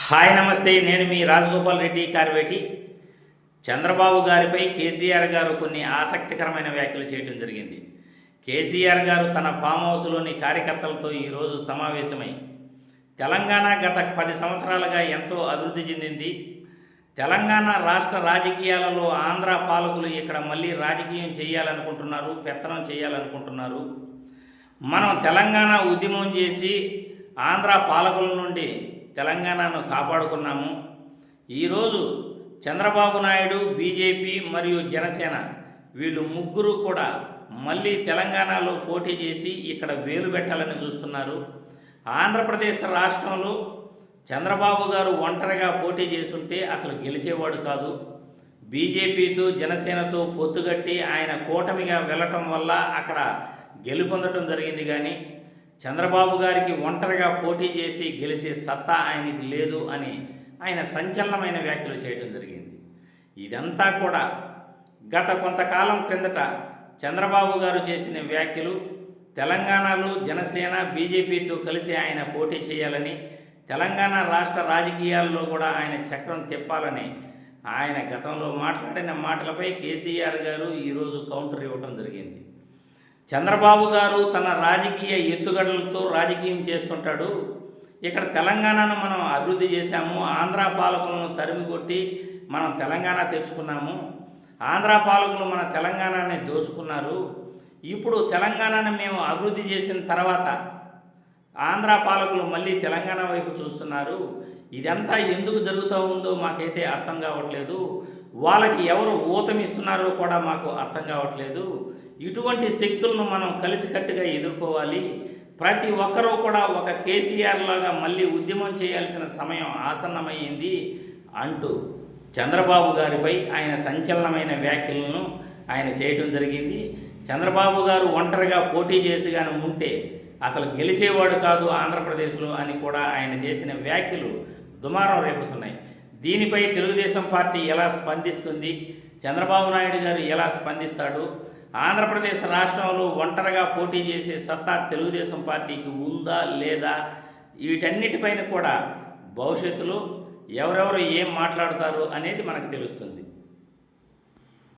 Hi నమస్తే, నేను మీ రాజగోపాల్ రెడ్డి కార్వేటి. చంద్రబాబు గారిపై కేసీఆర్ గారు కొన్ని ఆసక్తికరమైన వ్యాఖ్యలు చేయడం జరిగింది. కేసీఆర్ గారు తన ఫామ్ హౌస్లోని కార్యకర్తలతో ఈరోజు సమావేశమై తెలంగాణ గత 10 సంవత్సరాలుగా ఎంతో అభివృద్ధి చెందింది. తెలంగాణ రాష్ట్ర రాజకీయాలలో ఆంధ్ర పాలకులు ఇక్కడ మళ్ళీ రాజకీయం చేయాలనుకుంటున్నారు, పెత్తనం చేయాలనుకుంటున్నారు. మనం తెలంగాణ ఉద్యమం చేసి ఆంధ్ర పాలకుల నుండి తెలంగాణను కాపాడుకున్నాము. ఈరోజు చంద్రబాబు నాయుడు, బీజేపీ మరియు జనసేన వీళ్ళు ముగ్గురు కూడా మళ్ళీ తెలంగాణలో పోటీ చేసి ఇక్కడ వేలు పెట్టాలని చూస్తున్నారు. ఆంధ్రప్రదేశ్ రాష్ట్రంలో చంద్రబాబు గారు ఒంటరిగా పోటీ చేస్తుంటే అసలు గెలిచేవాడు కాదు. బీజేపీతో జనసేనతో పొత్తుగట్టి ఆయన కూటమిగా వెళ్ళటం వల్ల అక్కడ గెలుపొందటం జరిగింది. కానీ చంద్రబాబు గారికి ఒంటరిగా పోటీ చేసి గెలిచే సత్తా ఆయనకి లేదు అని ఆయన సంచలనమైన వ్యాఖ్యలు చేయడం జరిగింది. ఇదంతా కూడా గత కొంతకాలం క్రిందట చంద్రబాబు గారు చేసిన వ్యాఖ్యలు. తెలంగాణలో జనసేన బీజేపీతో కలిసి ఆయన పోటీ చేయాలని, తెలంగాణ రాష్ట్ర రాజకీయాల్లో కూడా ఆయన చక్రం తిప్పాలని ఆయన గతంలో మాట్లాడిన మాటలపై కేసీఆర్ గారు ఈరోజు కౌంటర్ ఇవ్వడం జరిగింది. చంద్రబాబు గారు తన రాజకీయ ఎత్తుగడలతో రాజకీయం చేస్తుంటాడు. ఇక్కడ తెలంగాణను మనం అభివృద్ధి చేశాము, ఆంధ్ర పాలకులను తరిమికొట్టి మనం తెలంగాణ తెచ్చుకున్నాము, ఆంధ్ర పాలకులు మన తెలంగాణని దోచుకున్నారు. ఇప్పుడు తెలంగాణను మేము అభివృద్ధి చేసిన తర్వాత ఆంధ్ర పాలకులు మళ్ళీ తెలంగాణ వైపు చూస్తున్నారు. ఇదంతా ఎందుకు జరుగుతూ ఉందో మాకైతే అర్థం కావట్లేదు. వాళ్ళకి ఎవరు ఊతమిస్తున్నారో కూడా మాకు అర్థం కావట్లేదు. ఇటువంటి శక్తులను మనం కలిసికట్టుగా ఎదుర్కోవాలి. ప్రతి ఒక్కరూ కూడా ఒక కేసీఆర్ లాగా మళ్ళీ ఉద్యమం చేయాల్సిన సమయం ఆసన్నమైంది అంటూ చంద్రబాబు గారిపై ఆయన సంచలనమైన వ్యాఖ్యలను ఆయన చేయటం జరిగింది. చంద్రబాబు గారు ఒంటరిగా పోటీ చేసి కానీ ఉంటే అసలు గెలిచేవాడు కాదు ఆంధ్రప్రదేశ్లో అని కూడా ఆయన చేసిన వ్యాఖ్యలు దుమారం రేపుతున్నాయి. దీనిపై తెలుగుదేశం పార్టీ ఎలా స్పందిస్తుంది, చంద్రబాబు నాయుడు గారు ఎలా స్పందిస్తాడు, ఆంధ్రప్రదేశ్ రాష్ట్రంలో ఒంటరిగా పోటీ చేసే సత్తా తెలుగుదేశం పార్టీకి ఉందా లేదా, వీటన్నిటిపైన కూడా భవిష్యత్తులో ఎవరెవరు ఏం మాట్లాడతారు అనేది మనకు తెలుస్తుంది.